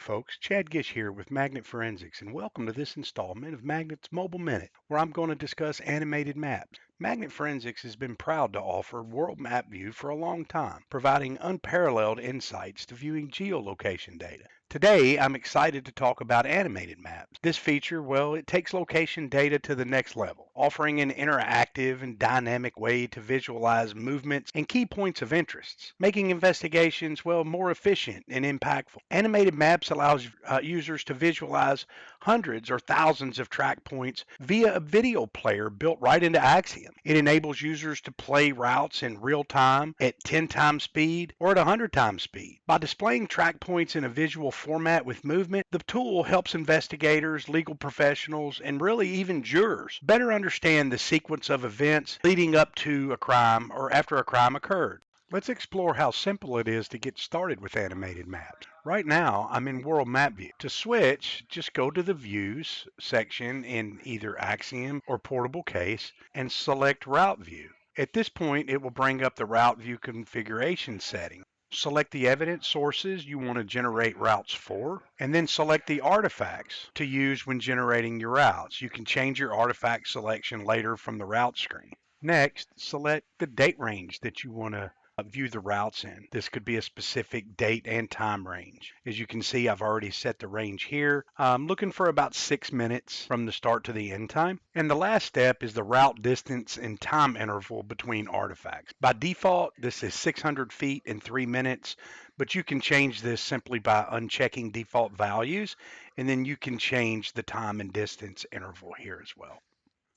folks, Chad Gish here with Magnet Forensics, and welcome to this installment of Magnet's Mobile Minute, where I'm going to discuss animated maps. Magnet Forensics has been proud to offer World Map View for a long time, providing unparalleled insights to viewing geolocation data. Today, I'm excited to talk about animated maps. This feature, well, it takes location data to the next level, offering an interactive and dynamic way to visualize movements and key points of interest, making investigations, well, more efficient and impactful. Animated maps allows users to visualize hundreds or thousands of track points via a video player built right into Axiom. It enables users to play routes in real time at 10 times speed or at 100 times speed. By displaying track points in a visual format with movement, the tool helps investigators, legal professionals, and really even jurors better understand the sequence of events leading up to a crime or after a crime occurred. Let's explore how simple it is to get started with animated maps. Right now, I'm in World Map View. To switch, just go to the Views section in either Axiom or Portable Case and select Route View. At this point, it will bring up the Route View configuration setting. Select the evidence sources you want to generate routes for, and then select the artifacts to use when generating your routes. You can change your artifact selection later from the route screen. Next, select the date range that you want to view the routes in. This could be a specific date and time range. As you can see, I've already set the range here. I'm looking for about 6 minutes from the start to the end time. And the last step is the route distance and time interval between artifacts. By default, this is 600 feet in 3 minutes, but you can change this simply by unchecking default values, and then you can change the time and distance interval here as well.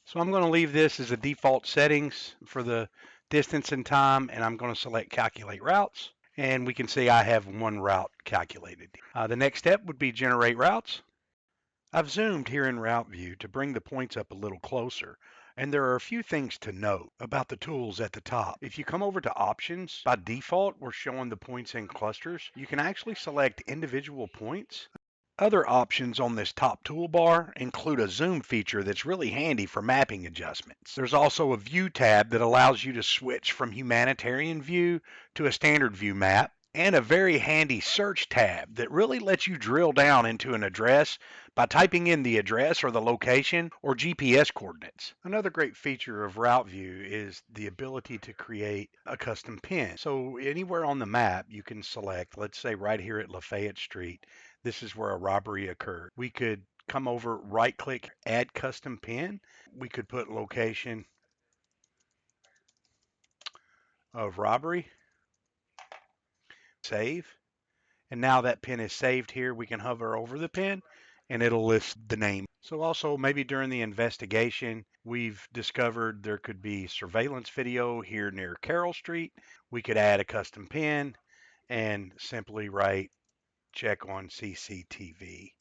So I'm going to leave this as a default settings for the distance and time, and I'm going to select calculate routes, and we can see I have one route calculated. The next step would be generate routes. I've zoomed here in route view to bring the points up a little closer, and there are a few things to note about the tools at the top. If you come over to options, by default we're showing the points in clusters. You can actually select individual points. Other options on this top toolbar include a zoom feature that's really handy for mapping adjustments. There's also a view tab that allows you to switch from humanitarian view to a standard view map, and a very handy search tab that really lets you drill down into an address by typing in the address or the location or GPS coordinates. Another great feature of Route View is the ability to create a custom pin. So anywhere on the map you can select, let's say right here at Lafayette Street, this is where a robbery occurred. We could come over, right click, add custom pin. We could put location of robbery, save. And now that pin is saved here. We can hover over the pin and it'll list the name. So also maybe during the investigation, we've discovered there could be surveillance video here near Carroll Street. We could add a custom pin and simply write check on CCTV.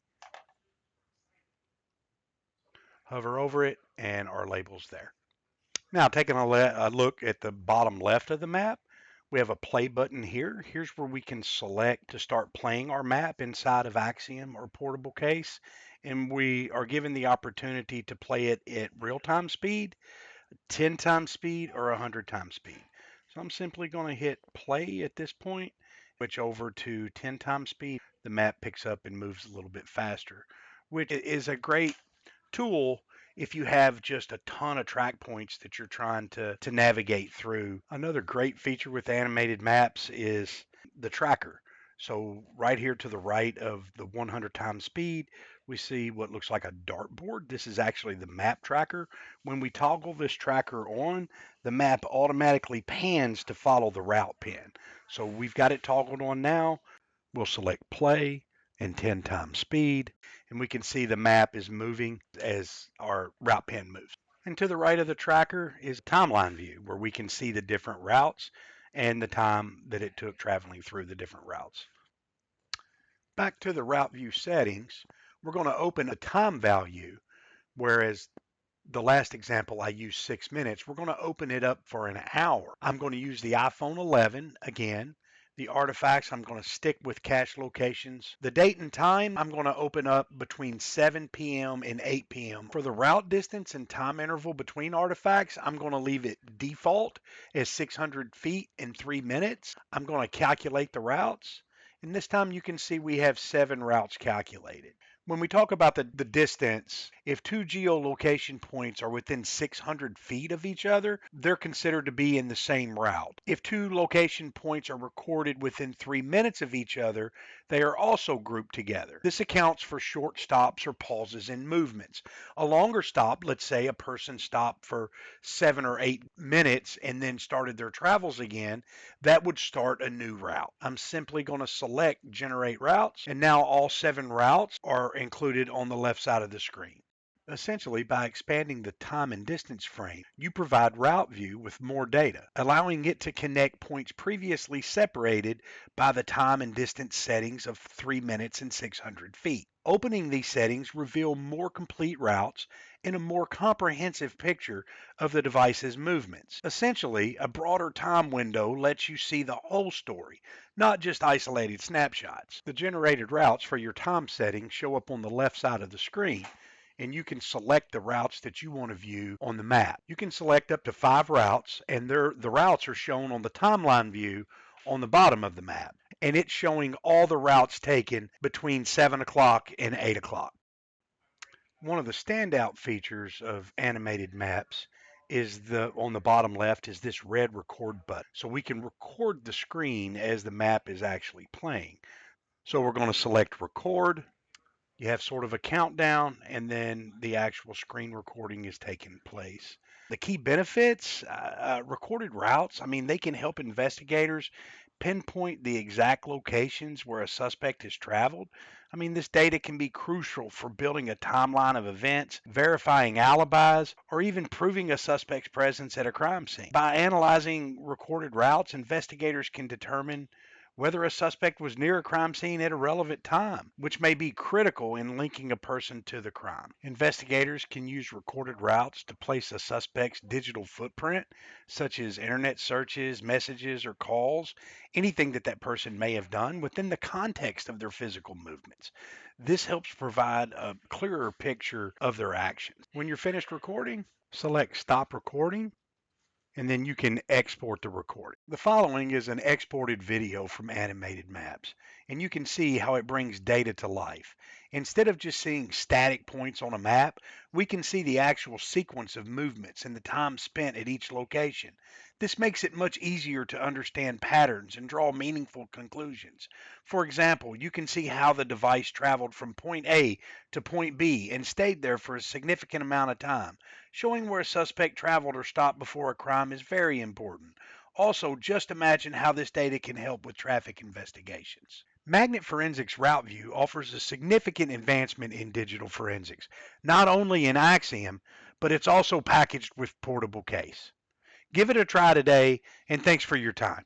Hover over it and our label's there. Now taking a look at the bottom left of the map, we have a play button here. Here's where we can select to start playing our map inside of Axiom or Portable Case. And we are given the opportunity to play it at real-time speed, 10 times speed, or 100 times speed. So I'm simply going to hit play at this point, switch over to 10 times speed. The map picks up and moves a little bit faster, which is a great tool if you have just a ton of track points that you're trying to navigate through. Another great feature with animated maps is the tracker. So right here to the right of the 100 times speed, we see what looks like a dartboard. This is actually the map tracker. When we toggle this tracker on, the map automatically pans to follow the route pin. So we've got it toggled on now. We'll select play and 10 times speed, and we can see the map is moving as our route pin moves. And to the right of the tracker is timeline view, where we can see the different routes and the time that it took traveling through the different routes. Back to the route view settings, we're going to open a time value, whereas the last example I used 6 minutes, we're going to open it up for an hour. I'm going to use the iPhone 11 again. The artifacts, I'm going to stick with cache locations. The date and time, I'm going to open up between 7 p.m. and 8 p.m. For the route distance and time interval between artifacts, I'm going to leave it default as 600 feet in 3 minutes. I'm going to calculate the routes, And this time you can see we have 7 routes calculated. When we talk about the distance, if two geolocation points are within 600 feet of each other, they're considered to be in the same route. If two location points are recorded within 3 minutes of each other, they are also grouped together. This accounts for short stops or pauses in movements. A longer stop, let's say a person stopped for 7 or 8 minutes and then started their travels again, that would start a new route. I'm simply going to select generate routes, and now all 7 routes are included on the left side of the screen. Essentially, by expanding the time and distance frame, you provide Route View with more data, allowing it to connect points previously separated by the time and distance settings of 3 minutes and 600 feet. Opening these settings reveal more complete routes and a more comprehensive picture of the device's movements. Essentially, a broader time window lets you see the whole story, not just isolated snapshots. The generated routes for your time settings show up on the left side of the screen, and you can select the routes that you want to view on the map. You can select up to 5 routes, and the routes are shown on the timeline view on the bottom of the map. And it's showing all the routes taken between 7 o'clock and 8 o'clock. One of the standout features of animated maps is on the bottom left is this red record button. So we can record the screen as the map is actually playing. So we're going to select record. You have sort of a countdown, and then the actual screen recording is taking place. The key benefits, recorded routes, I mean, they can help investigators pinpoint the exact locations where a suspect has traveled. I mean, this data can be crucial for building a timeline of events, verifying alibis, or even proving a suspect's presence at a crime scene. By analyzing recorded routes, investigators can determine whether a suspect was near a crime scene at a relevant time, which may be critical in linking a person to the crime. Investigators can use recorded routes to place a suspect's digital footprint, such as internet searches, messages, or calls, anything that person may have done within the context of their physical movements. This helps provide a clearer picture of their actions. When you're finished recording, select Stop Recording, and then you can export the recording. The following is an exported video from Animated Maps, and you can see how it brings data to life. Instead of just seeing static points on a map, we can see the actual sequence of movements and the time spent at each location. This makes it much easier to understand patterns and draw meaningful conclusions. For example, you can see how the device traveled from point A to point B and stayed there for a significant amount of time. Showing where a suspect traveled or stopped before a crime is very important. Also, just imagine how this data can help with traffic investigations. Magnet Forensics Route View offers a significant advancement in digital forensics, not only in Axiom, but it's also packaged with portable case. Give it a try today, and thanks for your time.